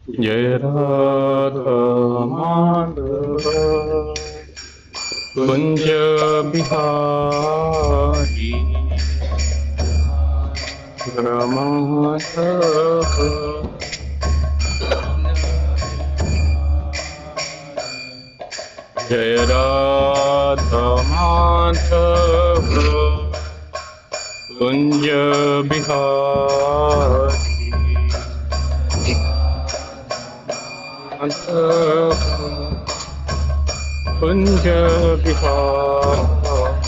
जय राधा माधव कुंज बिहारी रमाधव जय राधा माधव कुंज बिहारी माधव कुंज बिहारी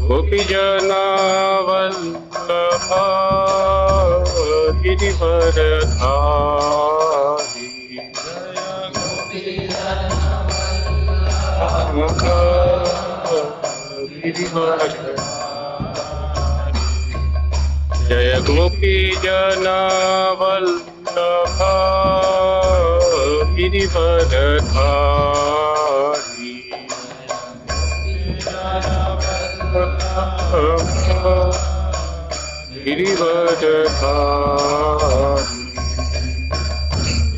गोपीजना वल्लभा गिरिवरधारी जय गोपीजना वल्लभा गिरिवरधारी गिरिवरधारी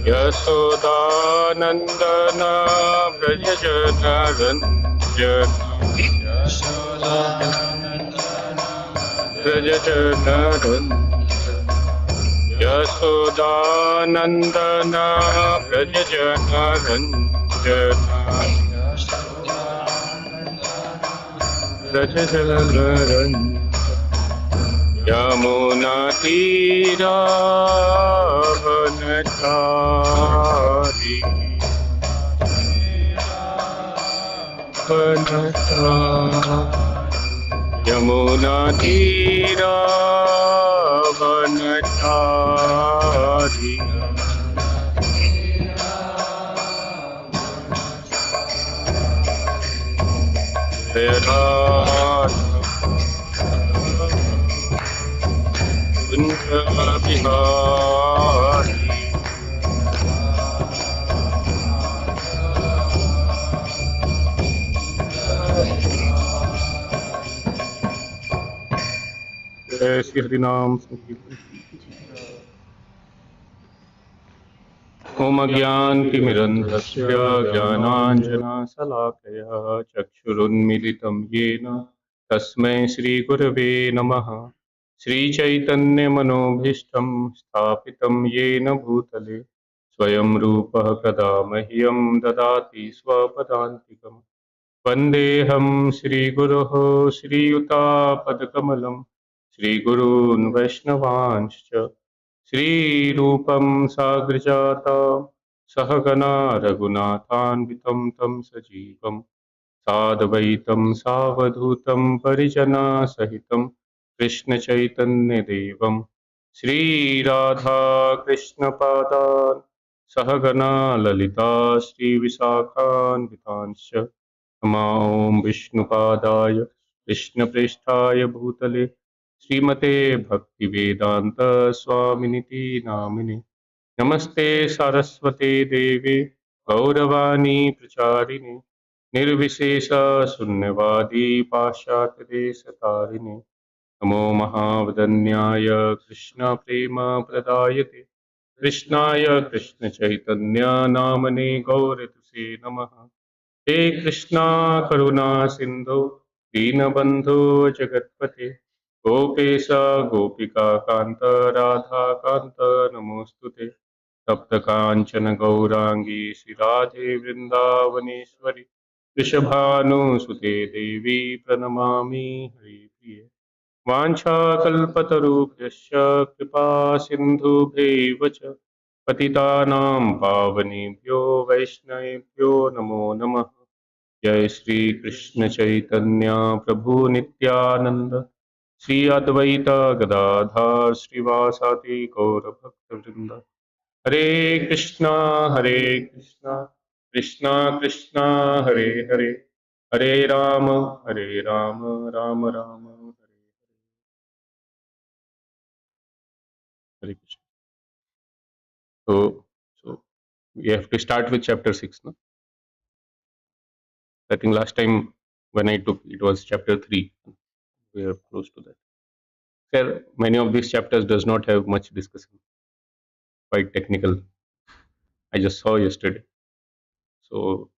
यशोदानंदन व्रज जन रंजन व्रज जन रंजन यशोदानंदन व्रज जन रंजन व्रज जन रंजन यमुना तीरा वनचारी यमुना तीरा वनचारी जय राधा कुंज बिहारी जय श्री हरिनाम संकीर्तन। ओम अज्ञानतिमिरन्धस्य ज्ञानाञ्जनशलाकया चक्षुरुन्मीलितं येन तस्मै श्रीगुरवे नमः। श्रीचैतन्यमनोभीष्टं स्थापितं येन भूतले स्वयं रूपः कदा मह्यं ददाति स्वपदान्तिकम्। वन्देऽहं श्रीगुरोः श्रीयुतापदकमलं श्रीगुरून् वैष्णवांश्च श्रीरूपं साग्रजातं सहगना रघुनाथान्वितं तं सजीवं साद्वैतं सावधूतं परिजनसहितं कृष्णचैतन्यदेवं श्रीराधाकृष्णपादान् सहगना ललिता श्रीविशाखान्वितांश्च नमो विष्णुपादाय कृष्णप्रेष्ठाय भूतले श्रीमते भक्तिवेदांत स्वामिनिति नामिने। नमस्ते सारस्वते देवे गौरवाणी प्रचारिणे निर्विशेष शून्यवादी पाश्चात्यदेशतारिणे। नमो महावदन्याय कृष्ण प्रेम प्रदायते कृष्णाय कृष्ण चैतन्य नामने गौरतुसे नमः। हे कृष्णा करुणा सिंधु दीनबंधु जगत्पते गोपेश गोपिका कांत राधा कांत नमोस्तुते। तप्त कांचन गौरांगी श्रीराधे वृंदावनेश्वरी वृषभानुसुते देवी प्रणमामि हरिप्रिये। वाञ्छाकल्पतरुभ्यश्च कृपा सिन्धुभ्यैव च पतितानां पावनेभ्यो वैष्णवेभ्यो नमो नमः। जय श्री कृष्ण चैतन्य प्रभु नित्यानंद श्री अद्वैत गदाधर श्रीवासादि गौर भक्तवृंद। हरे Krishna Krishna Krishna Hare Hare Hare Ram Ram Ram Hare Hare Krishna. So we have to start with chapter 6, no? I think last time when I took it was chapter 3. We are close to that. There, many of these chapters does not have much discussion, quite technical. I just saw yesterday. So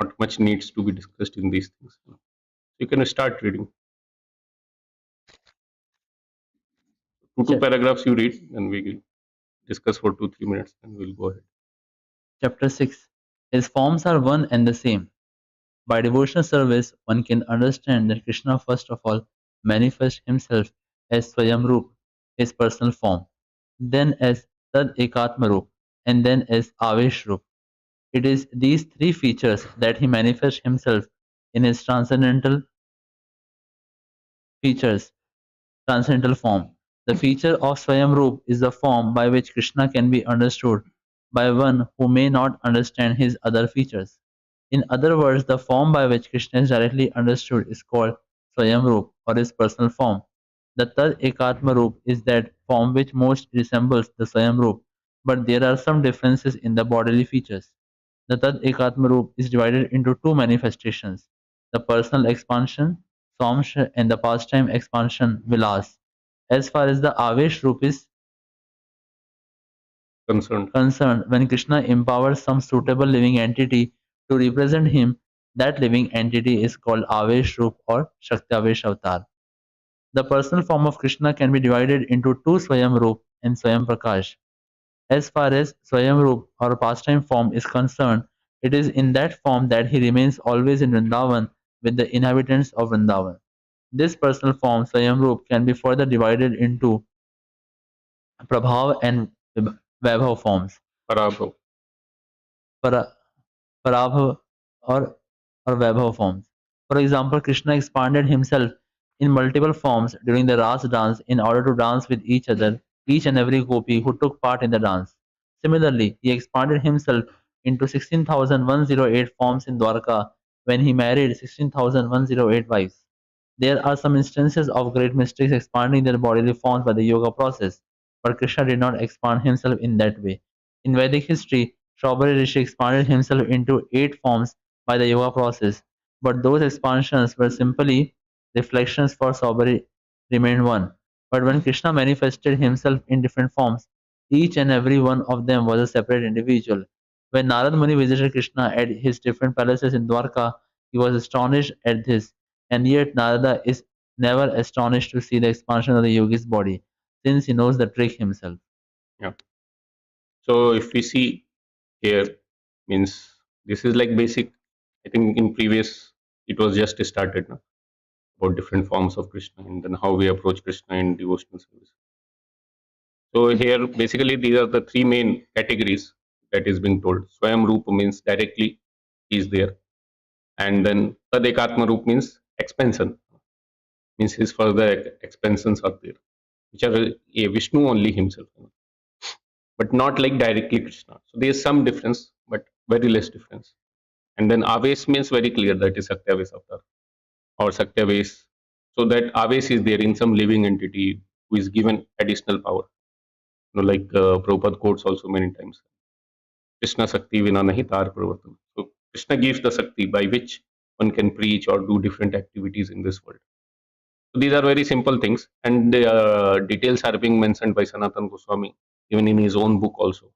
not much needs to be discussed in these things. You can start reading. Two Chap- paragraphs you read, and we will discuss for 2 3 minutes, and we'll go ahead. Chapter 6. His forms are one and the same. By devotional service, one can understand that Krishna first of all manifests himself as Swayamrup, his personal form, then as Tad Ekatmarup, and then as Aveshrup. It is these three features that he manifests himself in his features, transcendental form. The feature of Swayamrup is the form by which Krishna can be understood by one who may not understand his other features. In other words, the form by which Krishna is directly understood is called Swayamrup or his personal form. The Tad Ekatmarup is that form which most resembles the Swayamrup, but there are some differences in the bodily features. The Tad Ekatmarup is divided into two manifestations: the personal expansion, Swamsh, and the pastime expansion, Vilas. As far as the Avesh Rup is Concerned. concerned, when Krishna empowers some suitable living entity to represent him, that living entity is called Avesh Rup or Shakti Avatar. The personal form of Krishna can be divided into two Swayam Rup and Swayam Prakash. As far as Swayamrup or pastime form is concerned, it is in that form that he remains always in Vrindavan with the inhabitants of Vrindavan. This personal form, Swayamrup, can be further divided into Prabhav and Vaibhav forms. Parabhav. Para, Parabhav or, or Vaibhav forms. For example, Krishna expanded himself in multiple forms during the Ras dance in order to dance with each and every gopi who took part in the dance. Similarly, he expanded himself into 16,108 forms in Dwarka when he married 16,108 wives. There are some instances of great mystics expanding their bodily forms by the yoga process, but Krishna did not expand himself in that way. In Vedic history, Strawberry Rishi expanded himself into 8 forms by the yoga process, but those expansions were simply reflections for Strawberry remained one. But when Krishna manifested himself in different forms, each and every one of them was a separate individual. When Narad Muni visited Krishna at his different palaces in Dwarka, he was astonished at this, and yet Narada is never astonished to see the expansion of the yogi's body, since he knows the trick himself. Yeah. So if we see here, means this is like basic. I think in previous it was just started, no? About different forms of Krishna and then how we approach Krishna in devotional service. So here basically these are the three main categories that is being told. Swayam Rupa means directly he is there, and then Tadekatma Rup means expansion, means his further expansions are there, which are Vishnu only himself, but not like directly Krishna. So there is some difference, but very less difference. And then Aves means very clear that is Sakyaves avatar or Sakyaves. So that Aves is there in some living entity who is given additional power. Like Prabhupada quotes also many times. Krishna Sakti Vina Nahi Tar Pravartan. So Krishna gives the Sakti by which one can preach or do different activities in this world. So these are very simple things, and the details are being mentioned by Sanatan Goswami even in his own book also.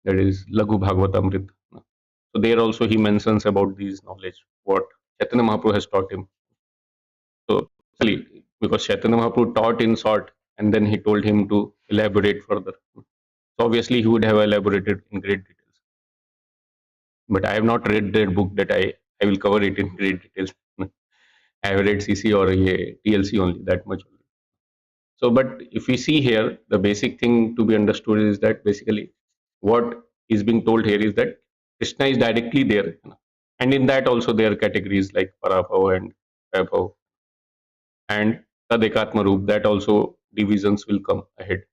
That is Laghu Bhagavatamrita. So there also he mentions about these knowledge, what Chaitanya Mahaprabhu has taught him. So actually, because Chaitanya Mahaprabhu taught in short, and then he told him to elaborate further. So obviously he would have elaborated in great details. But I have not read that book that I will cover it in great details. I have read CC or TLC only, that much only. So, but if we see here, the basic thing to be understood is that basically what is being told here is that Krishna is directly there. And in that also there are categories like Parabhav and Vaibhav and Tadekatma Roop, that also divisions will come ahead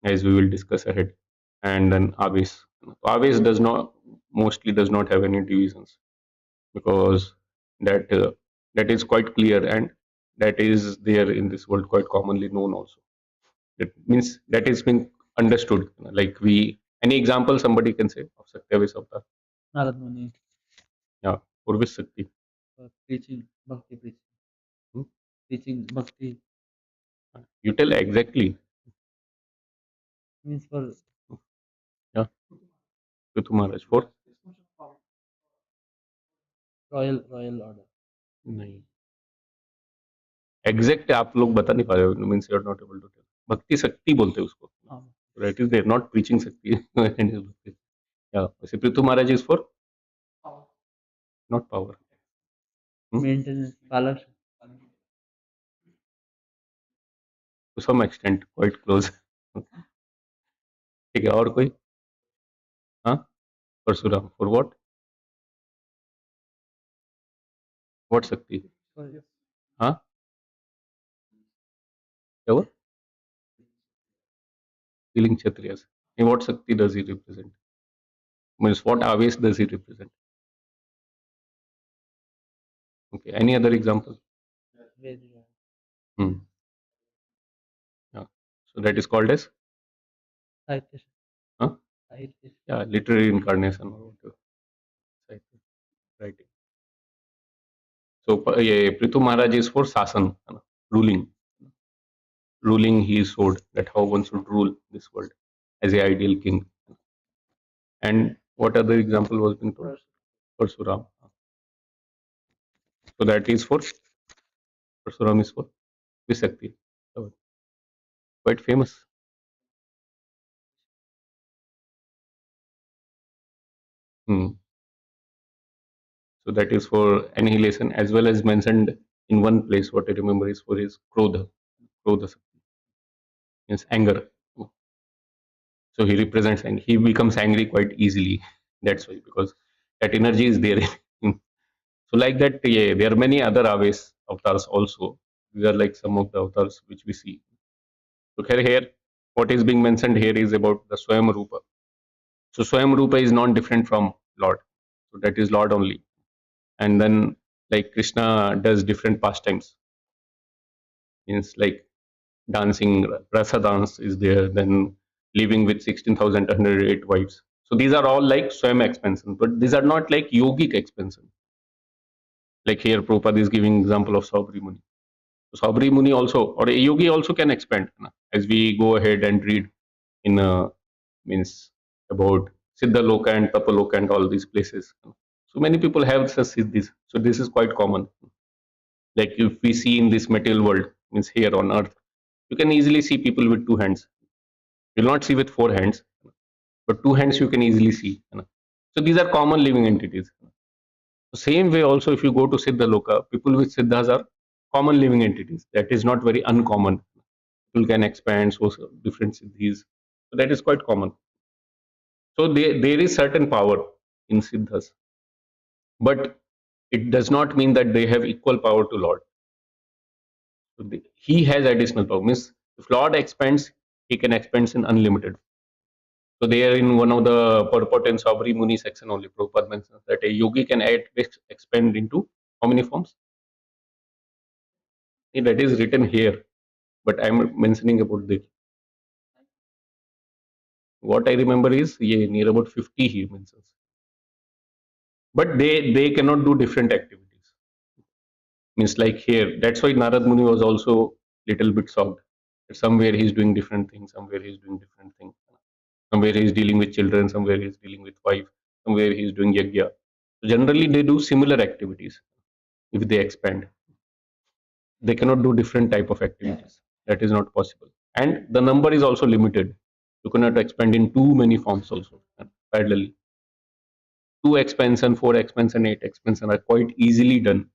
as we will discuss ahead. And then Aves. Aves does not, mostly does not have any divisions, because that that is quite clear, and that is there in this world, quite commonly known also. That means that is being understood. Like we, any example somebody can say of Satyavis Avatar? Narad Muni, Yeah, Urvis Sakti. preaching, bhakti preaching, Hmm? preaching bhakti You tell exactly. means for Yeah, Prithu Maharaj for royal order. नहीं exact आप लोग बता नहीं पा रहे हो means you are not able to tell भक्ति शक्ति बोलते हैं उसको हाँ, right is there not preaching शक्ति या वैसे Prithu Maharaj is for not power maintenance पालक to some extent quite close ठीक है और कोई हाँ परशुराम फॉर व्हाट शक्ति हाँ क्या हुआ killing kshatriyas in what shakti does he represent means what aves does he represent okay any other example hmm. Yeah. So that is called as huh? Yeah, literary incarnation or whatever. Right. So yeah, Prithu Maharaj is for Sasan, ruling. Ruling he showed that how one should rule this world as a ideal king. And what other example was being told? Parsuram. So that is for Parsuram is for Visakti. So, quite famous. Hmm. So that is for annihilation as well as mentioned in one place. What I remember is for his Krodha. Krodha Sakti means anger. So he represents and he becomes angry quite easily. That's why because that energy is there. So like that, yeah, there are many other aves avatars also. These are like some of the avatars which we see. So here, what is being mentioned here is about the Swayam Rupa. So Swayam Rupa is non-different from Lord. So that is Lord only. And then like Krishna does different pastimes. Means like dancing, rasa dance is there, then living with 16,108 wives. So these are all like Swayam expansion, but these are not like yogic expansion. Like here, Prabhupada is giving example of Sabri Muni. So Sabri Muni also, or a yogi also can expand. As we go ahead and read in means about Siddha Loka and Tapaloka and all these places. So many people have such siddhis. So this is quite common. Like if we see in this material world, means here on earth, you can easily see people with two hands. You'll not see with four hands, but two hands you can easily see. So these are common living entities. Same way also if you go to Siddha Loka, people with Siddhas are common living entities. That is not very uncommon. People can expand so different Siddhis. So that is quite common. So there is certain power in Siddhas. But it does not mean that they have equal power to Lord. So he has additional power. Means if Lord expands, he can expand in unlimited. So they are in one of the purport and Sabri Muni section only. Prabhupada mentions that a yogi can expand into how many forms? That is written here, but I'm mentioning about the what I remember is near about 50 he mentions. But they cannot do different activities. Means like here, that's why Narad Muni was also little bit shocked. Somewhere he's doing different things, somewhere he's doing different things. Somewhere he's dealing with children, somewhere he's dealing with wife, somewhere he's doing yajna. So generally they do similar activities if they expand. They cannot do different type of activities. That is not possible. And the number is also limited. You cannot expand in too many forms also parallelly. 2 expansion, 4 expansion, 8 expansion are quite easily done.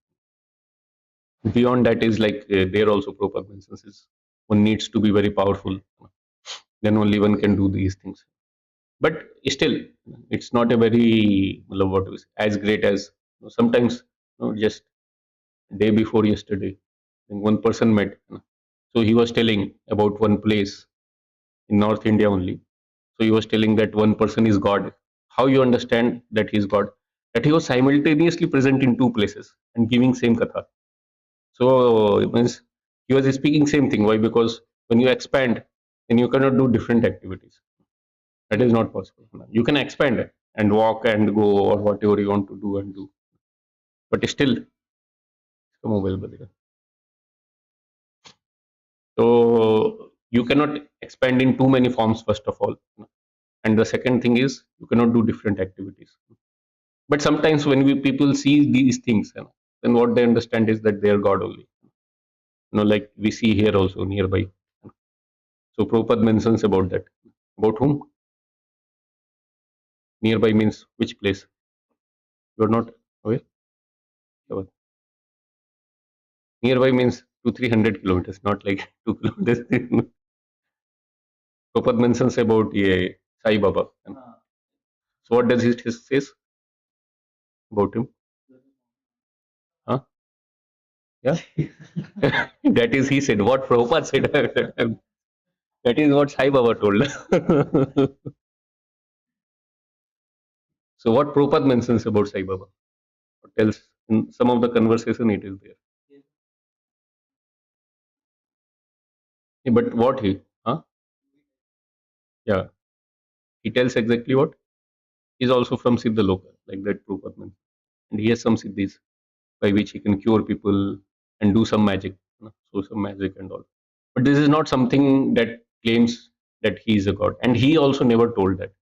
Beyond that is like there also proper mentions is one needs to be very powerful. Then only one can do these things. But still, it's not a very what is as great as sometimes just day before yesterday, one person met. So he was telling about one place in North India only. So he was telling that one person is God. How you understand that he is God? That he was simultaneously present in two places and giving same katha. So it means he was speaking same thing. Why? Because when you expand, then you cannot do different activities. That is not possible. You can expand and walk and go or whatever you want to do and do, but still, mobile badega. So you cannot expand in too many forms. First of all, And the second thing is you cannot do different activities. But sometimes when people see these things, then what they understand is that they are God only. Like we see here also nearby. So Prabhupada mentions about that. About whom? Nearby means which place? You are not aware? Yeah, nearby means 200-300 kilometers, not like 2 kilometers. Prabhupada mentions about Sai Baba. So what does it says about him? Huh? Yeah. That is he said. What Prabhupada said. That is what Sai Baba told. So what Prabhupada mentions about Sai Baba? Or tells in some of the conversation it is there. Yeah, but what he? Huh? Yeah. He tells exactly what? He's also from Siddhaloka, like that Prabhupada mentioned. And he has some siddhis by which he can cure people and do some magic, so some magic and all. But this is not something that claims that he is a god. And he also never told that.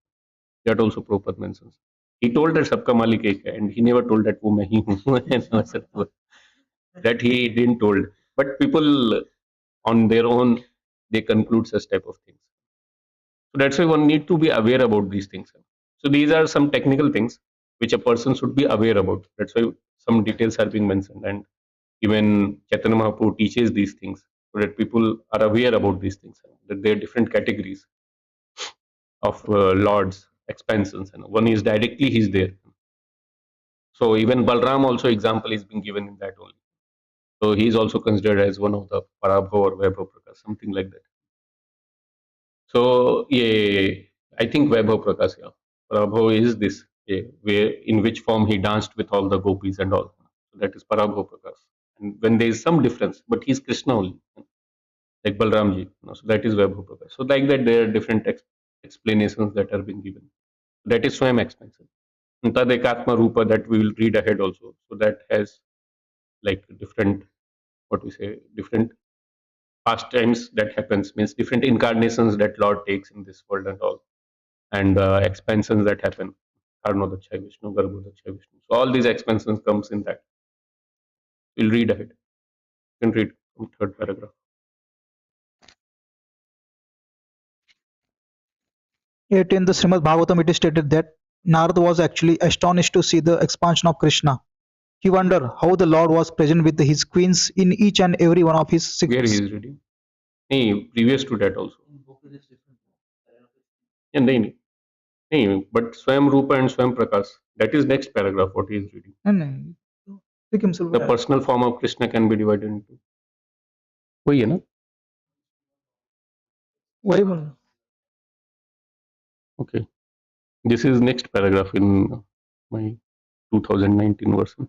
That also Prabhupada mentions. He told that Sabka Malik Ek hai, and he never told that wo main hi hu. That he didn't told. But people on their own, they conclude such type of things. So that's why one need to be aware about these things. So these are some technical things which a person should be aware about. That's why some details are being mentioned, and even Chaitanya Mahaprabhu teaches these things so that people are aware about these things. That there are different categories of lords, expansions, and one is directly he's there. So even Balram also example is being given in that only. So he is also considered as one of the Parabho or Vaibhav Prakash, something like that. So yeah, I think Vaibhav Prakash, yeah. Parabho is this, yeah, where in which form he danced with all the gopis and all. So that is Parabho Prakash. And when there is some difference, but he's Krishna only, like Balramji. So that is Vaibhav Prakash. So like that, there are different explanations that are being given. That is Swayam expansion. And Tad Ekatma Rupa that we will read ahead also. So that has like different, what we say, different pastimes that happens, means different incarnations that Lord takes in this world and all, and expansions that happen. Karnodachay Vishnu, Garbhodachay Vishnu. So all these expansions comes in that. We'll read ahead. You can read from third paragraph. Yet in the Srimad Bhagavatam, it is stated that Narada was actually astonished to see the expansion of Krishna. He wondered how the Lord was present with his queens in each and every one of his Where he six. is reading? Nee, previous to that also. Yeah, nee, but Swayam Rupa and Swayam Prakash. That is next paragraph. What he is reading. And Take himself The back. personal form of Krishna can be divided into. वही है ना? वही बोल रहा हूँ. Okay. This is next paragraph in my 2019 version.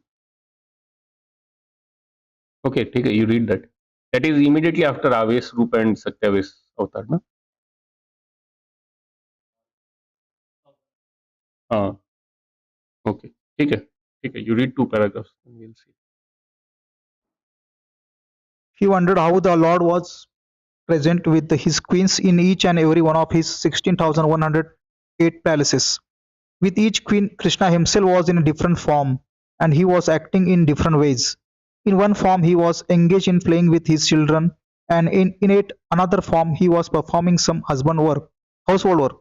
Okay, take it. You read that. That is immediately after Aves, Rupa and Satyaves avatar, na? हाँ, okay. ठीक है. You read two paragraphs and we'll see. He wondered how the Lord was present with his queens in each and every one of his 16,108 palaces. With each queen, Krishna himself was in a different form, and he was acting in different ways. In one form, he was engaged in playing with his children, and in it another form, he was performing some household work.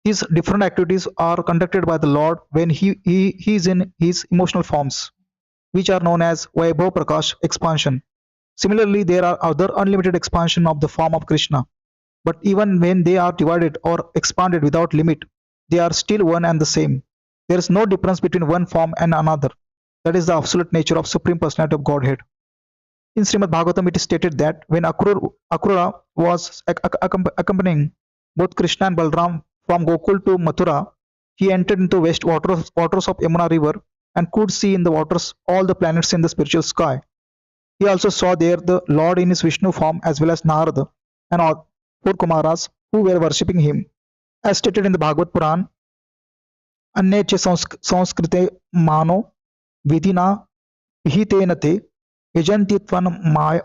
These different activities are conducted by the Lord when he is in his emotional forms, which are known as Vaibhav Prakash expansion. Similarly, there are other unlimited expansion of the form of Krishna. But even when they are divided or expanded without limit, they are still one and the same. There is no difference between one form and another. That is the absolute nature of Supreme Personality of Godhead. In Srimad Bhagavatam, it is stated that when Akrura was accompanying both Krishna and Balram from Gokul to Mathura, he entered into west waters of Yamuna river and could see in the waters all the planets in the spiritual sky. He also saw there the Lord in his Vishnu form as well as Narada and all four Kumaras who were worshipping him. As stated in the Bhagavad Puran, अन्ये च संस्कृते मानो विधिना विहितेन ते यजन्ति त्वं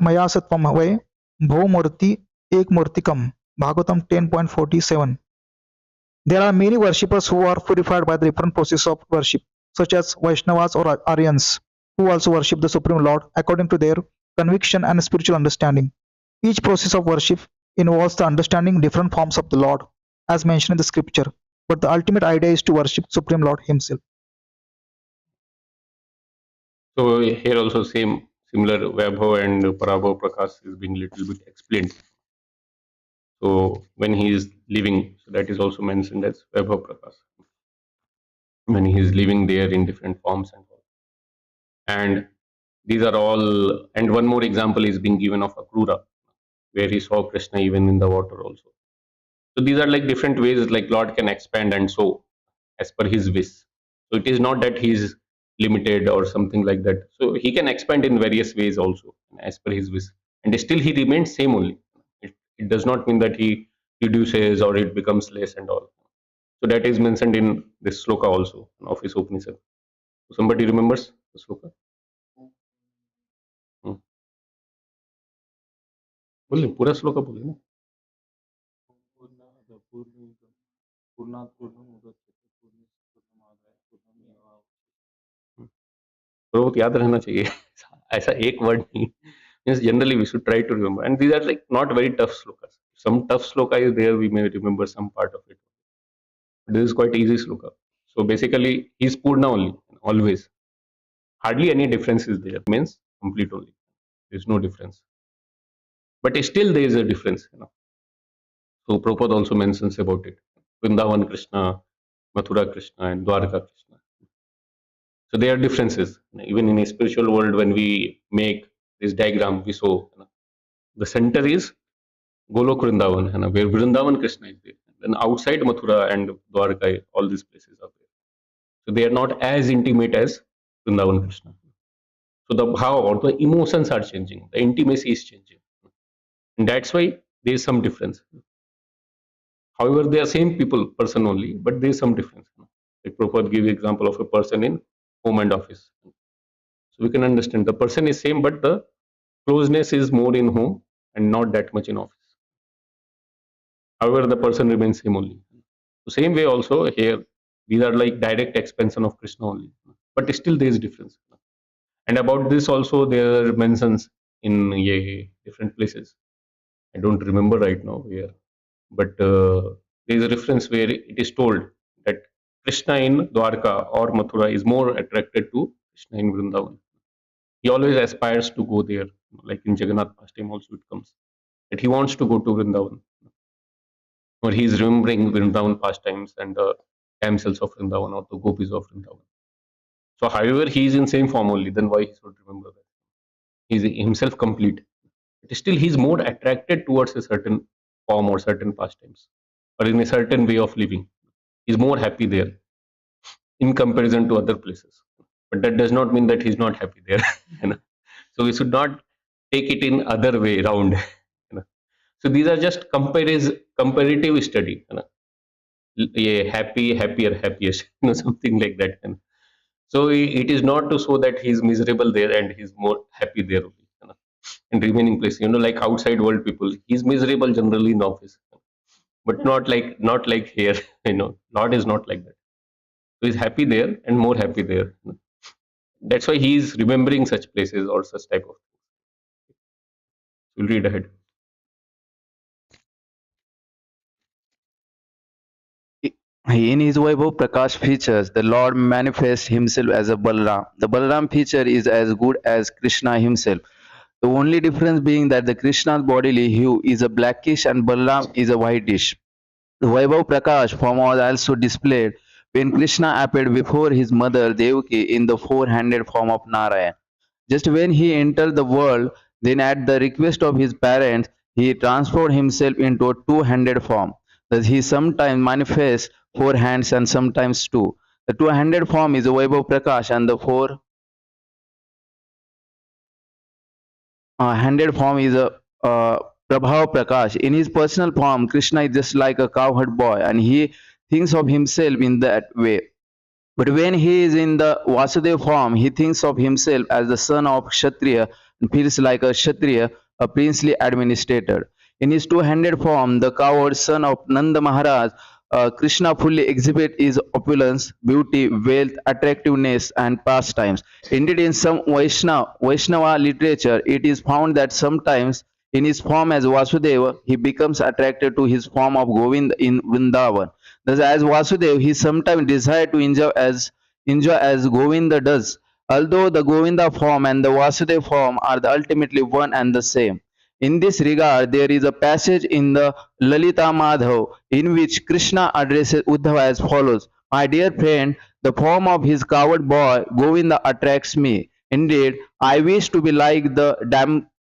मयासत्वं वै भवमूर्ति एकमूर्तिकम्. Bhagavatam 10.47. There are many worshippers who are purified by the different processes of worship, such as Vaishnavas or Aryans, who also worship the Supreme Lord according to their conviction and spiritual understanding. Each process of worship involves the understanding different forms of the Lord, as mentioned in the scripture, but the ultimate idea is to worship Supreme Lord Himself. So here also similar Vaibhav and Parabhav Prakash is being little bit explained. So when he is living, so that is also mentioned as Vaibhav Prakash. When he is living there in different forms and all. And these are all, and one more example is being given of Akrura, where he saw Krishna even in the water also. So these are like different ways like Lord can expand and so as per his wish. So it is not that he is limited or something like that. So he can expand in various ways also as per his wish. And still he remains same only. It does not mean that he reduces or it becomes less and all. So that is mentioned in this sloka also of his Upanishad. So somebody remembers the sloka? बोले पूरा श्लोक बोले ना बहुत याद रहना चाहिए ऐसा एक वर्ड नहीं means generally we should try to remember, and these are like not very tough slokas. Some tough sloka is there, we may remember some part of it. This is quite easy sloka. So basically he is purna only, always, hardly any difference is there, means complete only, there is no difference, but still there is a difference, you know. So Prabhupada also mentions about it. Vrindavan Krishna, Mathura Krishna, and Dwarka Krishna. So there are differences. Even in a spiritual world, when we make this diagram, we show the center is Golok Vrindavan, where Vrindavan Krishna is there. Then outside Mathura and Dwarka, all these places are there. So they are not as intimate as Vrindavan Krishna. So the bhav or the emotions are changing, the intimacy is changing. And that's why there is some difference. However, they are same person only, but there is some difference. Like Prabhupada give example of a person in home and office. So we can understand the person is same, but the closeness is more in home and not that much in office. However, the person remains same only. So same way also here, these are like direct expansion of Krishna only, but still there is difference. And about this also there are mentions in different places. I don't remember right now here, but there is a reference where it is told that Krishna in Dwarka or Mathura is more attracted to Krishna in Vrindavan. He always aspires to go there, like in Jagannath pastime also it comes, that he wants to go to Vrindavan, or he is remembering Vrindavan pastimes and the damsels of Vrindavan or the gopis of Vrindavan. So however he is in same form only, then why he should remember that? He is himself complete. But still he is more attracted towards a certain form or certain pastimes, or in a certain way of living. He is more happy there in comparison to other places. But that does not mean that he is not happy there. You know? So we should not take it in other way around. You know? So these are just comparative study. You know? Yeah, happy, happier, happiest, you know, something like that. You know? So it is not to show that he is miserable there and he is more happy there only, you know, in remaining place. You know, like outside world people, he is miserable generally in office, but not like here. You know, Lord is not like that. So he's happy there and more happy there. You know? That's why he is remembering such places or such type of things. We'll read ahead. In his Vaibhav Prakash features, the Lord manifests himself as a Balaram. The Balaram feature is as good as Krishna himself. The only difference being that the Krishna's bodily hue is a blackish and Balaram is a whitish. The Vaibhav Prakash form was also displayed when Krishna appeared before his mother Devaki in the four-handed form of Narayan. Just when he entered the world, then at the request of his parents, he transformed himself into a two-handed form. Thus he sometimes manifests four hands and sometimes two. The two-handed form is a Vaibhav Prakash and the four-handed form is a Prabhav Prakash. In his personal form, Krishna is just like a cowherd boy and he thinks of himself in that way. But when he is in the Vasudeva form, he thinks of himself as the son of Kshatriya and feels like a Kshatriya, a princely administrator. In his two-handed form, the cowherd son of Nanda Maharaj Krishna fully exhibit his opulence, beauty, wealth, attractiveness, and pastimes. Indeed, in some Vaishnava literature, it is found that sometimes in his form as Vasudeva, he becomes attracted to his form of Govind in Vrindavan. Thus, as Vasudeva, he sometimes desired to enjoy as Govinda does. Although the Govinda form and the Vasudeva form are ultimately one and the same. In this regard, there is a passage in the Lalita Madhav in which Krishna addresses Uddhava as follows: "My dear friend, the form of his coward boy Govinda attracts me. Indeed, I wish to be like the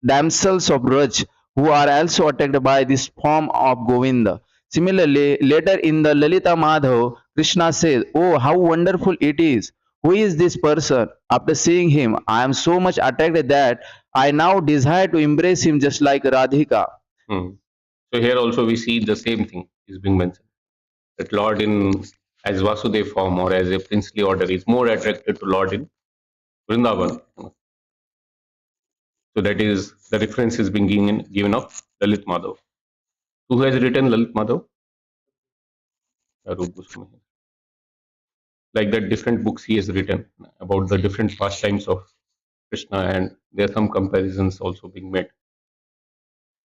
damsels of Raj who are also attracted by this form of Govinda." Similarly, later in the Lalita Madhav, Krishna says, "Oh, how wonderful it is! Who is this person? After seeing him, I am so much attracted that I now desire to embrace him just like Radhika." Hmm. So here also we see the same thing is being mentioned. That Lord in as Vasudev form or as a princely order is more attracted to Lord in Vrindavan. So that is the reference is being given of Lalit Madhav. Who has written Lalit Madhav? Rup Goswami. Like that, different books he has written about the different pastimes of Krishna, and there are some comparisons also being made.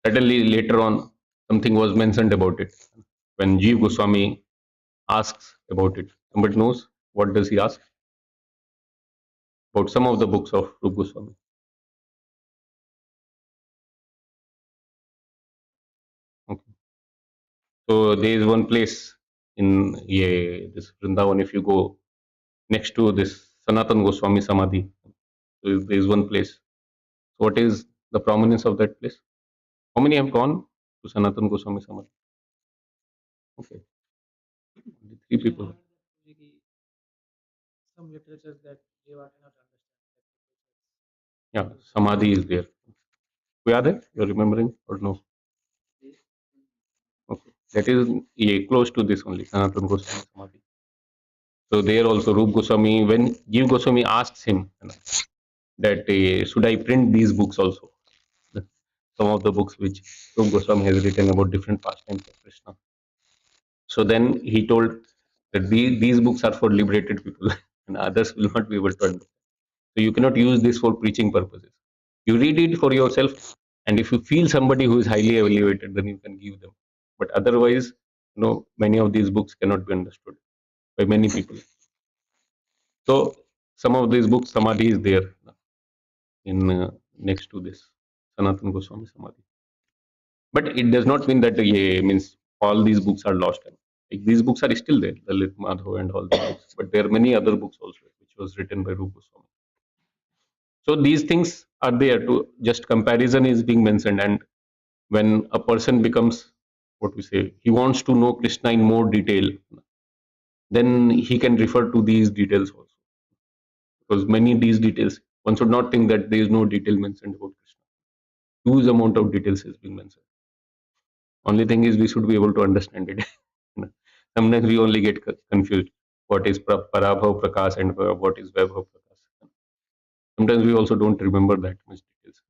Suddenly, later on, something was mentioned about it when Jeev Goswami asks about it. Somebody knows what does he ask about some of the books of Rup Goswami? Okay. So there is one place in this Vrindavan. If you go next to this Sanatan Goswami Samadhi, so there is one place. So what is the prominence of that place? How many have gone to Sanatan Goswami Samadhi? Okay, only three people. Yeah, Samadhi is there. We are there? You're remembering or no? Okay, that is close to this only, Sanatan Goswami Samadhi. So there also Rup Goswami, when Jeev Goswami asks him that should I print these books also, some of the books which Rup Goswami has written about different pastimes of Krishna. So then he told that these books are for liberated people and others will not be able to understand. So you cannot use this for preaching purposes. You read it for yourself, and if you feel somebody who is highly elevated, then you can give them. But otherwise, many of these books cannot be understood by many people. So some of these books, Samadhi is there in next to this Sanatan Goswami Samadhi. But it does not mean that means all these books are lost. Like these books are still there, the Lit Madhav and all these books. But there are many other books also which was written by Rupa Goswami. So these things are there to just comparison is being mentioned, and when a person becomes what we say, he wants to know Krishna in more detail, then he can refer to these details also. Because many these details, one should not think that there is no detail mentioned about Krishna. Huge amount of details is being mentioned. Only thing is we should be able to understand it. Sometimes we only get confused. What is Parabhav Prakash and what is Vaibhav Prakash? Sometimes we also don't remember that much details.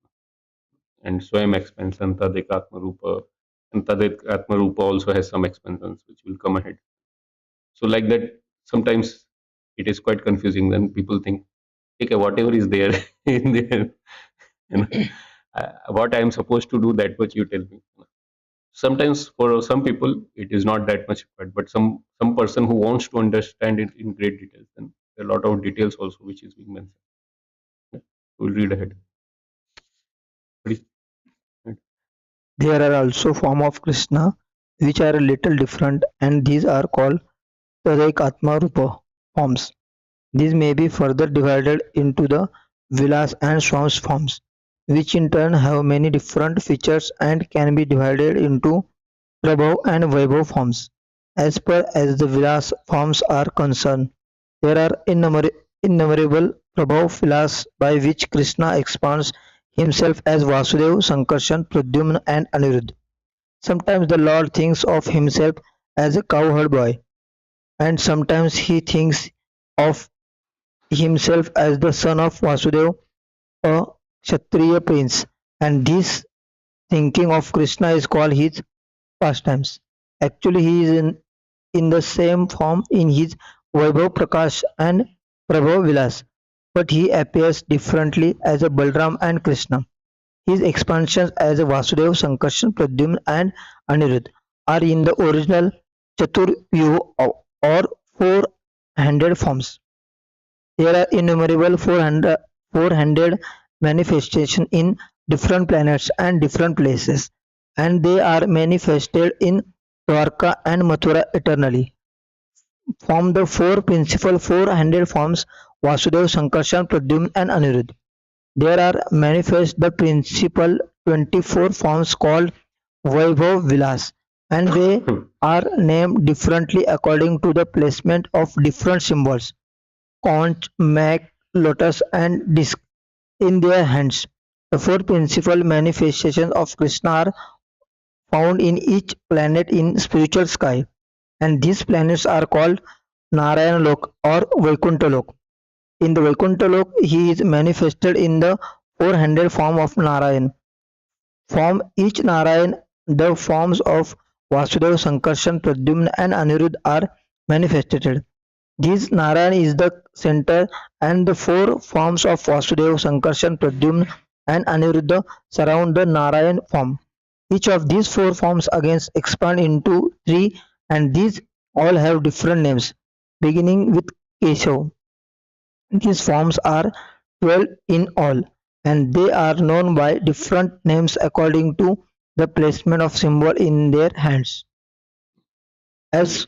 And Swayam expansion, Tadekatma Rupa, and Tadekatma Rupa also has some expansions which will come ahead. So like that, sometimes it is quite confusing. Then people think, okay, whatever is there in there, what I am supposed to do, that much you tell me. Sometimes for some people it is not that much required, but some person who wants to understand it in great details, then there are a lot of details also which is being mentioned. Yeah. We'll read ahead. Please. There are also forms of Krishna which are a little different, and these are called Tadaikatma Rupa forms. These may be further divided into the Vilas and Swams forms, which in turn have many different features and can be divided into Prabhav and Vaibhav forms. As per as the Vilas forms are concerned, there are innumerable Prabhav Vilas by which Krishna expands himself as Vasudeva, Sankarshan, Pradyumna and Aniruddha. Sometimes the Lord thinks of himself as a cowherd boy, and sometimes he thinks of himself as the son of Vasudeva, a Kshatriya prince, and this thinking of Krishna is called his pastimes. Actually, he is in the same form in his Vaibhav Prakash and Prabhav Vilas, but he appears differently as a Balram and Krishna. His expansions as a Vasudev, Sankarshan, Pradyumna and Anirudh are in the original Chaturvyuh or four-handed forms. There are innumerable four-handed manifestations in different planets and different places, and they are manifested in Dwarka and Mathura eternally. From the four principal four-handed forms Vasudev, Sankarshan, Pradyumna and Anirudh, there are manifest the principal 24 forms called Vaibhav Vilas, and they are named differently according to the placement of different symbols, conch, mag, lotus and disc in their hands. The four principal manifestations of Krishna are found in each planet in spiritual sky, and these planets are called Narayana Lok or Vaikuntha Lok. In the Vaikuntha Lok, he is manifested in the four-handed form of Narayan. From each Narayan, the forms of Vasudeva, Sankarshan, Pradyumna and Anirudh are manifested. This Narayan is the center, and the four forms of Vasudeva, Sankarshan, Pradyumna and Aniruddha surround the Narayan form. Each of these four forms again expand into three, and these all have different names, beginning with Keshav. These forms are 12 in all, and they are known by different names according to the placement of symbol in their hands. As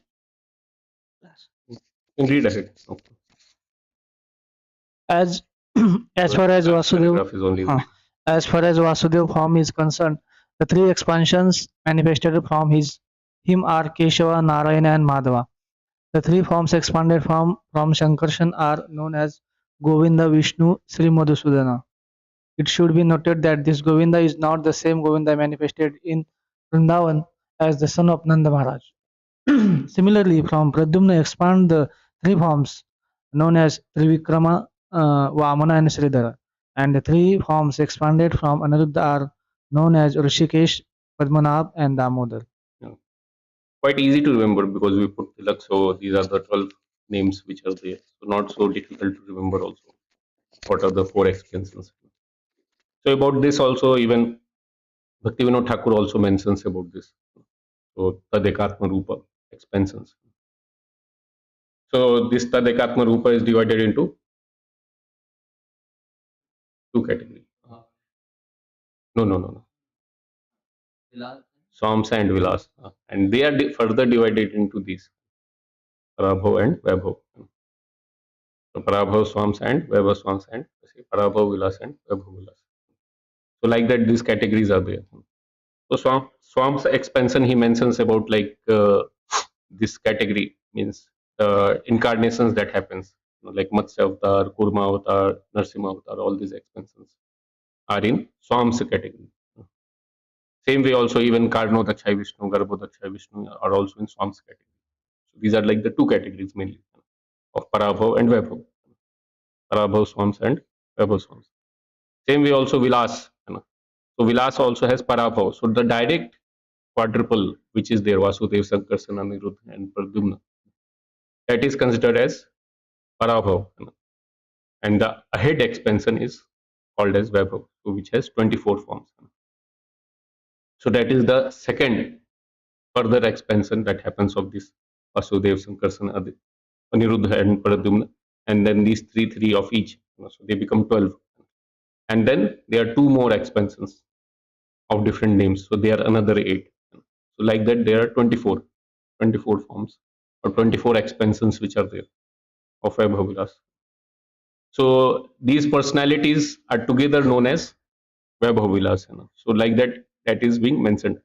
Read ahead. Okay. As as far as Vasudeva Paragraph is only as far as Vasudeva form is concerned, the three expansions manifested from him are Keshava, Narayana and Madhava. The three forms expanded from Shankarshan are known as Govinda, Vishnu, Sri Madhusudana. It should be noted that this Govinda is not the same Govinda manifested in Vrindavan as the son of Nanda Maharaj. Similarly, from Pradyumna expand the three forms known as Trivikrama, Vamana and Sridhara, and the three forms expanded from Aniruddha are known as Rishikesh, Padmanabh and Damodar. Yeah. Quite easy to remember because we put tilak, so these are the 12 names which are there. So not so difficult to remember also. What are the four expansions? So about this also, even Bhaktivinoda Thakur also mentions about this. So Tadekatma Rupa expansions. So this Tadekatma Rupa is divided into two categories. No. Swams and Vilas. And they are further divided into these Parabhav and Vaibhav. So Parabhav Swams and Vaibhav Swams and Parabhav Vilas and Vaibhav Vilas. So like that, these categories are there. So Swam's expansion, he mentions about like this category means incarnations that happens, like Matsya Avatar, Kurma Avatar, Narsimha Avatar, all these expansions are in Swam's category. Same way also even Karnodakshay Vishnu, Garbhodakshay Vishnu are also in Swam's category. So these are like the two categories mainly of Parabhav and Vaibhav. Parabhav Swams and Vaibhav Swams. Same way also Vilas. So Vilas also has Parabhav. So the direct quadruple which is there, Vasudev, Sankarshan, Anirudh and Pradyumna, that is considered as Parabhav. And the ahead expansion is called as Vaibhav, so which has 24 forms. So that is the second further expansion that happens of this Vasudev, Sankarshan, Aniruddha and Pradyumna, and then these three of each, so they become 12. And then there are two more expansions of different names, so they are another 8. So like that there are 24 forms or 24 expansions which are there of Vaibhav Vilas. So these personalities are together known as Vaibhav Vilas. So like that is being mentioned.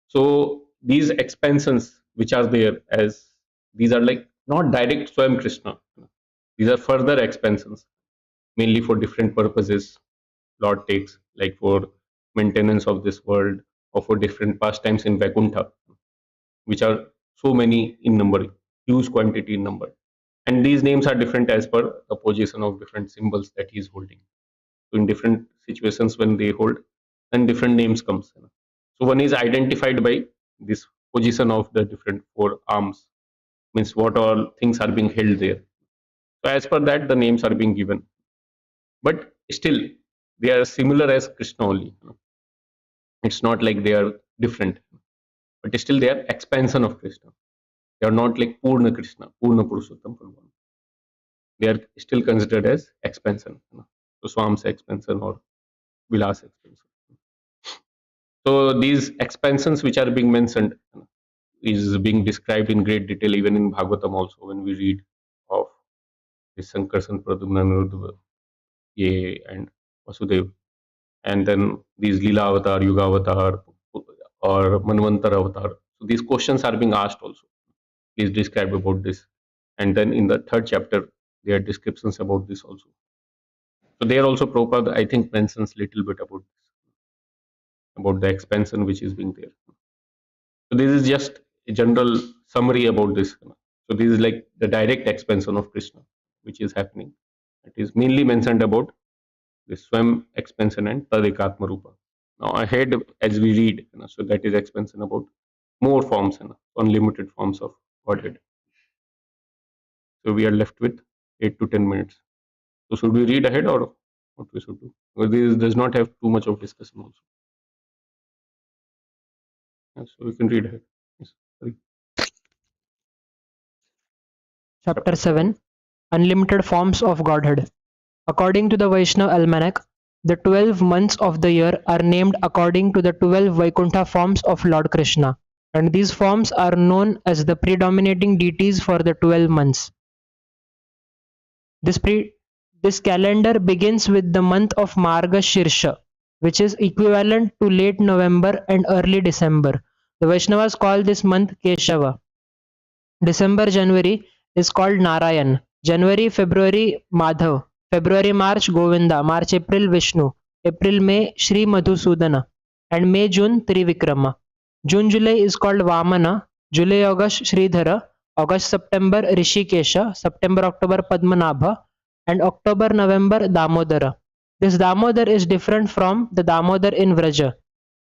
So these expansions which are there, as these are like not direct Swam Krishna. These are further expansions, mainly for different purposes Lord takes, like for maintenance of this world or for different pastimes in Vaikuntha, which are so many in number, huge quantity in number. And these names are different as per the position of different symbols that he is holding. So in different situations when they hold, then different names comes. So one is identified by this position of the different four arms, means what all things are being held there. So as per that, the names are being given. But still, they are similar as Krishna only. It's not like they are different, but still they are expansion of Krishna. They are not like Purna Krishna, Purna Purushottam Bhagavan. They are still considered as expansion. So Swam's expansion or Vilas expansion. So these expansions which are being mentioned is being described in great detail even in Bhagavatam also when we read of this Sankarsan, Pradyumna, Niruddha, Ye and Vasudev. And then these Leela Avatar, Yuga Avatar or Manvantar Avatar. So these questions are being asked also. Please describe about this. And then in the third chapter, there are descriptions about this also. So there also Prabhupada, I think, mentions little bit about this, about the expansion which is being there. So this is just a general summary about this. So this is like the direct expansion of Krishna, which is happening. It is mainly mentioned about the Swam expansion and Tadekatma Rupa. Now ahead, as we read, so that is expansion about more forms, unlimited forms of Godhead. So we are left with 8 to 10 minutes. So should we read ahead or what we should do? Because this does not have too much of discussion also. So we can read ahead. Yes. Sorry. Chapter 7 Unlimited Forms of Godhead. According to the Vaishnava Almanac, the 12 months of the year are named according to the 12 Vaikuntha forms of Lord Krishna, and these forms are known as the predominating deities for the 12 months. This calendar begins with the month of Marga Shirsha, which is equivalent to late November and early December. The Vaishnavas call this month Keshava. December-January is called Narayan. January-February Madhav. February-March Govinda. March-April Vishnu. April-May Shri Madhusudana. And May-June Trivikrama. June-July is called Vamana. July-August Sridhara. August-September Rishikesha. September-October Padmanabha. And October-November Damodara. This Damodar is different from the Damodar in Vraja.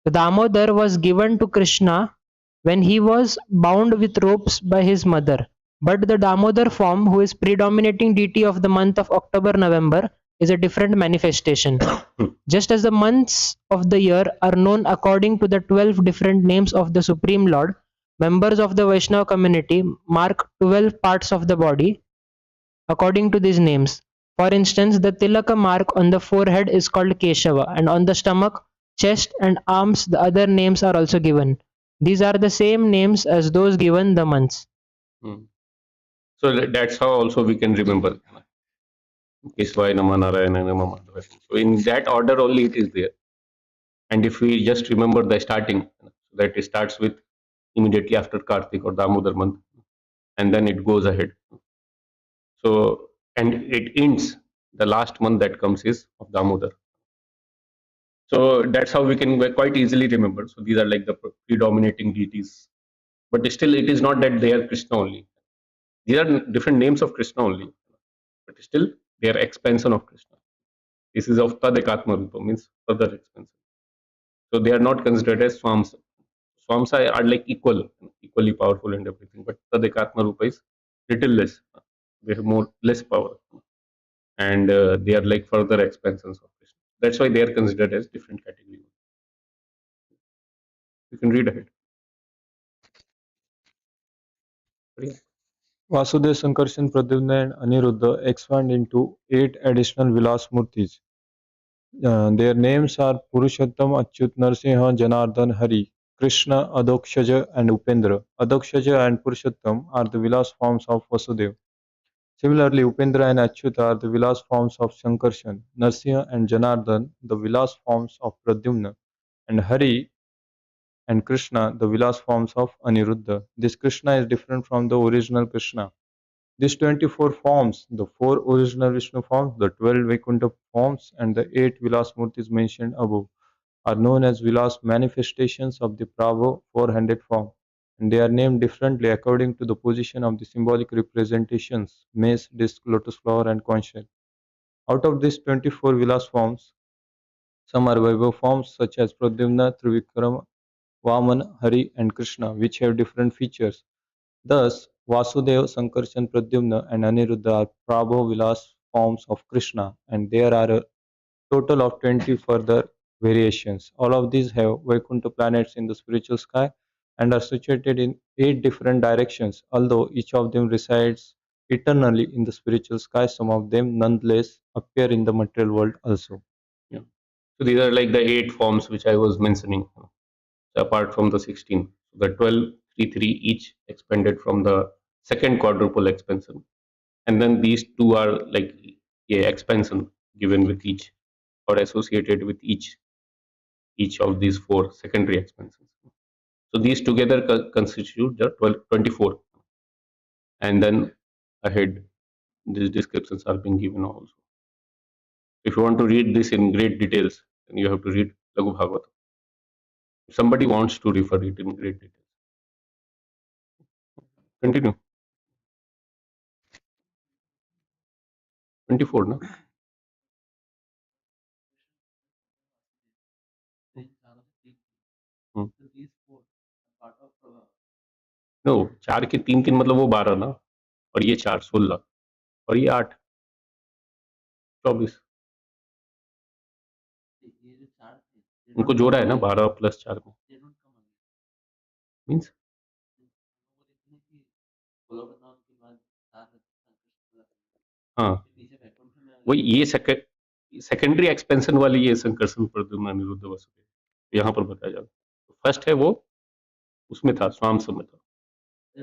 The Damodar was given to Krishna when he was bound with ropes by his mother. But the Damodar form, who is predominating deity of the month of October-November, is a different manifestation. Just as the months of the year are known according to the 12 different names of the Supreme Lord, members of the Vaishnava community mark 12 parts of the body according to these names. For instance, the Tilaka mark on the forehead is called Keshava, and on the stomach, chest and arms the other names are also given. These are the same names as those given the months. So that's how also we can remember. Kesvaya Nama Narayana Nama Madhava. So in that order only it is there. And if we just remember the starting, that it starts with immediately after Kartik or Damodar month, and then it goes ahead. So, and it ends, the last month that comes is of Damodar. So that's how we can quite easily remember. So these are like the predominating deities. But still it is not that they are Krishna only. These are different names of Krishna only. But still they are expansion of Krishna. This is of Tadekatma Rupa, means further expansion. So they are not considered as Swams. Swams are like equally powerful and everything. But Tadekatma Rupa is little less. They have less power. And they are like further expansions of Krishna. That's why they are considered as different categories. You can read ahead. Vasudev, Sankarshan, Pradyumna and Aniruddha expand into 8 additional Vilas Murtis. Their names are Purushottam, Achyut, Narsimha, Janardhan, Hari, Krishna, Adokshaja and Upendra. Adokshaja and Purushottam are the Vilas forms of Vasudev. Similarly, Upendra and Achyut are the Vilas forms of Sankarshan, Narsimha and Janardhan, the Vilas forms of Pradyumna, and Hari and Krishna, the Vilas forms of Aniruddha. This Krishna is different from the original Krishna. These 24 forms, the 4 original Vishnu forms, the 12 Vaikuntha forms, and the 8 Vilas Murtis mentioned above, are known as Vilas manifestations of the Prabhu 400 form, and they are named differently according to the position of the symbolic representations: mace, disc, lotus flower, and conch shell. Out of these 24 Vilas forms, some are Vaibhav forms such as Pradyumna, Trivikrama, Vaman, Hari, and Krishna, which have different features. Thus, Vasudeva, Sankarshan, Pradyumna, and Aniruddha are Prabhu Vilas forms of Krishna, and there are a total of 20 further variations. All of these have Vaikuntha planets in the spiritual sky and are situated in 8 different directions. Although each of them resides eternally in the spiritual sky, some of them nonetheless appear in the material world also. Yeah. So these are like the 8 forms which I was mentioning. So apart from the 16, the 12, 3, 3 each expanded from the second quadruple expansion, and then these two are like expansion given with each or associated with each of these 4 secondary expansions. So these together constitute the 24, and then ahead these descriptions are being given also. If you want to read this in great details, then you have to read Laghu Bhagavatam. If somebody wants to refer it in great detail, continue. 24, no? Hmm. No 4 के 3 मतलब वो 12 ना, और ये 4 16, और ये 8 24, उनको जोड़ा है ना 12 प्लस 4 में, मीन्स हाँ वही ये सेकेंडरी एक्सपेंशन वाली ये संकर्षण प्रद्युम्न अनिरुद्ध वसुदेव यहाँ पर बताया जाता है। फर्स्ट है वो उसमें था स्वांस में था,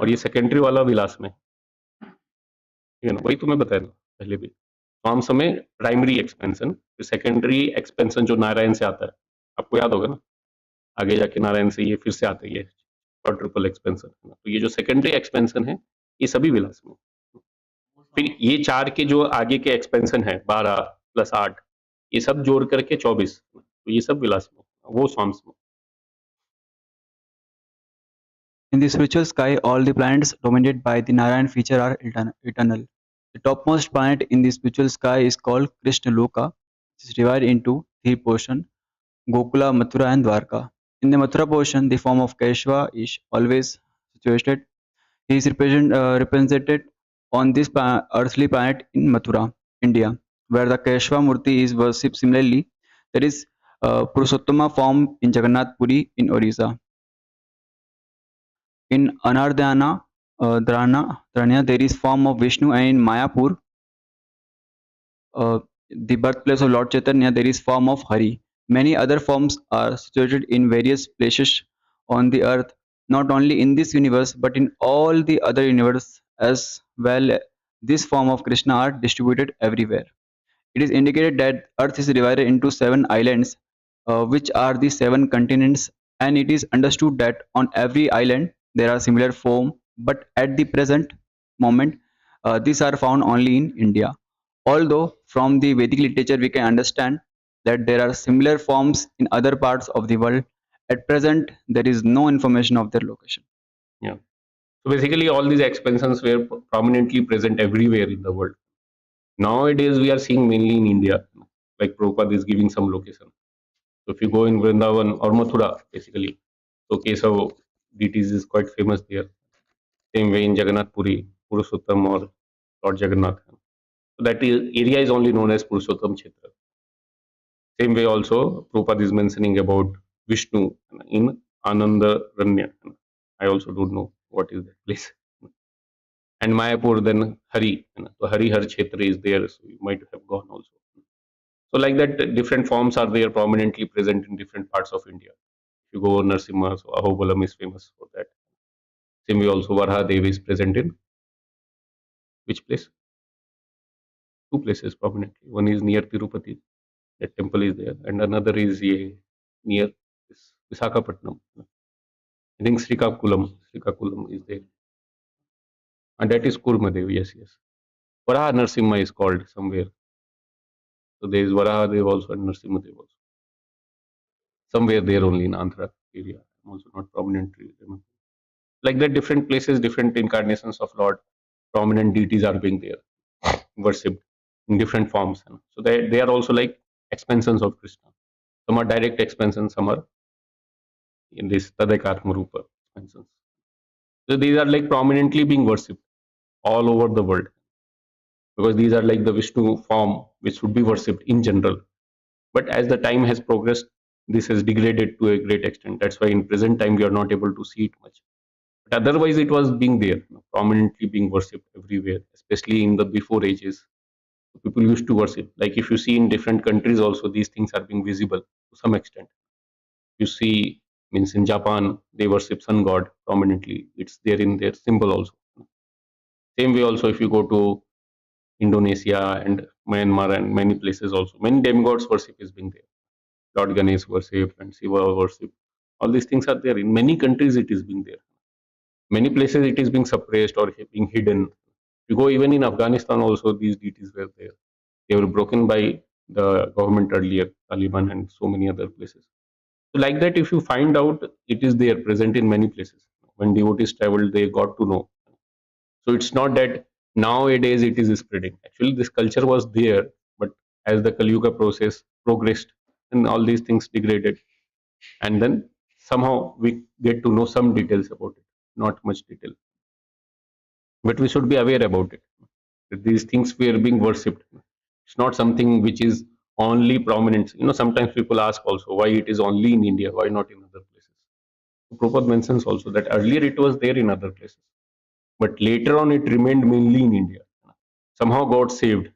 और ये सेकेंडरी वाला विलास में, ठीक है ना, वही तो मैं बताया था पहले भी। स्वांस में प्राइमरी एक्सपेंशन, फिर सेकेंडरी एक्सपेंशन जो नारायण से आता है, आपको याद होगा ना, आगे जाके नारायण से ये फिर से आता है ये क्वाड्रुपल एक्सपेंशन, तो ये जो सेकेंडरी एक्सपेंशन है ये सभी विलास में। फिर ये 4 के जो आगे के एक्सपेंशन है 12 प्लस 8, ये सब जोड़ करके 24, तो ये सब विलास में, वो स्वांस में। In the spiritual sky, all the planets dominated by the Narayan feature are eternal. The topmost planet in the spiritual sky is called Krishna Loka, which is divided into 3 portions: Gokula, Mathura, and Dwarka. In the Mathura portion, the form of Keshava is always situated. He is represented on this earthly planet in Mathura, India, where the Keshava Murti is worshipped. Similarly, there is Purushottama form in Jagannath Puri in Orissa. In Anardhana, Dhranya, there is form of Vishnu, and in Mayapur, the birthplace of Lord Chaitanya, there is form of Hari. Many other forms are situated in various places on the earth, not only in this universe but in all the other universe as well. This form of Krishna are distributed everywhere. It is indicated that earth is divided into 7 islands, which are the 7 continents, and it is understood that on every island there are similar form, but at the present moment these are found only in India. Although from the Vedic literature we can understand that there are similar forms in other parts of the world, at present there is no information of their location. Yeah. So basically all these expansions were prominently present everywhere in the world. Nowadays we are seeing mainly in India, like Prabhupada is giving some location. So if you go in Vrindavan or Mathura, basically, so Kesava deities is quite famous there. Same way in Jagannath Puri, Purushottam or Lord Jagannath. So that area is only known as Purushottam Kshetra. Same way also, Prabhupada is mentioning about Vishnu in Ananda Ranya. I also don't know what is that place. And Mayapur, then Hari. So Hari Har Kshetra is there, so you might have gone also. So like that, different forms are there prominently present in different parts of India. If you go Narsimha, so Ahobalam is famous for that. Same way also Varha Devi is present in which place? 2 places prominently. One is near Tirupati, that temple is there, and another is near Visakhapatnam. I think Srikakulam is there, and that is Kurmadev. Yes. Varaha Narsimha is called somewhere. So there is Varaha Dev also and Narsimha Dev also. Somewhere there only in Andhra area. I'm also not prominently remember. Like that, different places, different incarnations of Lord, prominent deities are being there, worshipped in different forms. So they are also like expansions of Krishna. Some are direct expansions, some are in this Tadekatma Rupa mentions. So these are like prominently being worshipped all over the world, because these are like the Vishnu form which should be worshipped in general. But as the time has progressed, this has degraded to a great extent. That's why in present time we are not able to see it much. But otherwise it was being there, prominently being worshipped everywhere, especially in the before ages. People used to worship. Like if you see in different countries also, these things are being visible to some extent. You see, means in Japan, they worship sun god prominently. It's there in their symbol also. Same way also, if you go to Indonesia and Myanmar and many places also, many demigods worship is being there. Lord Ganesh worship and Shiva worship. All these things are there. In many countries, it is being there. Many places, it is being suppressed or being hidden. You go even in Afghanistan also, these deities were there. They were broken by the government earlier, Taliban and so many other places. So like that, if you find out, it is there, present in many places. When devotees traveled, they got to know. So it's not that nowadays it is spreading. Actually, this culture was there, but as the Kali Yuga process progressed and all these things degraded, and then somehow we get to know some details about it, not much detail. But we should be aware about it. That these things were being worshipped. It's not something which is only prominent. Sometimes people ask also why it is only in India, why not in other places. Prabhupada mentions also that earlier it was there in other places, but later on it remained mainly in India. Somehow got saved.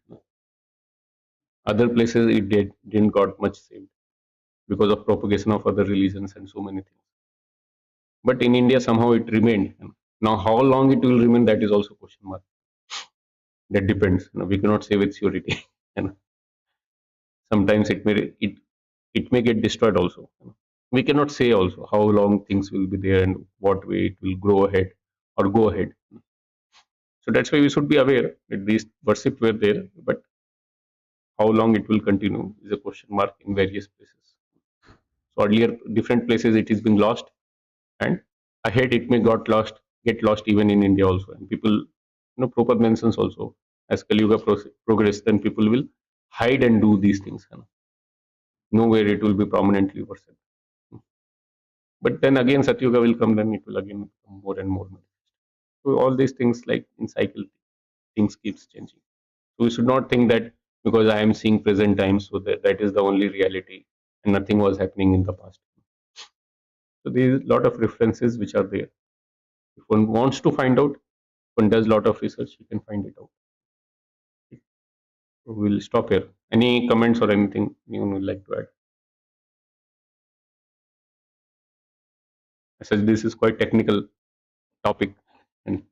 Other places it didn't got much saved because of propagation of other religions and so many things. But in India somehow it remained. Now how long it will remain, that is also question mark. That depends. We cannot say with surety. And sometimes it may get destroyed also. We cannot say also how long things will be there and what way it will grow ahead or go ahead. So that's why we should be aware that these worship were there, but how long it will continue is a question mark in various places. So earlier different places it is being lost, and ahead it may get lost even in India also. And people, Prabhupada mentions also, as Kali Yuga progress, then people will hide and do these things. Nowhere it will be prominently worshipped. But then again Satyuga will come, then it will again become more and more manifest. So all these things, like in cycle, things keeps changing. So we should not think that because I am seeing present times, so that is the only reality and nothing was happening in the past. So there is a lot of references which are there. If one wants to find out, one does a lot of research, you can find it out. So we'll stop here. Any comments or anything you would like to add? I said this is quite technical topic, and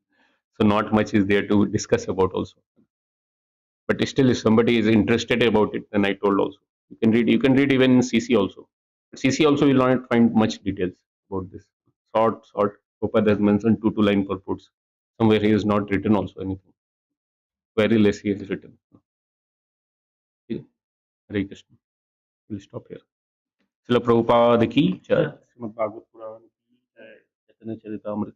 so not much is there to discuss about also. But still, if somebody is interested about it, then I told also you can read. You can read even in CC also. CC also will not find much details about this. Short. Prabhupada has mentioned 2 line purports. Somewhere he has not written also anything. Very less he has written. Okay. Hare Krishna. We'll stop here. Srila Prabhupada ki jai. Srimad Bhagavad Puran ki jai. Chaitanya Charitamrita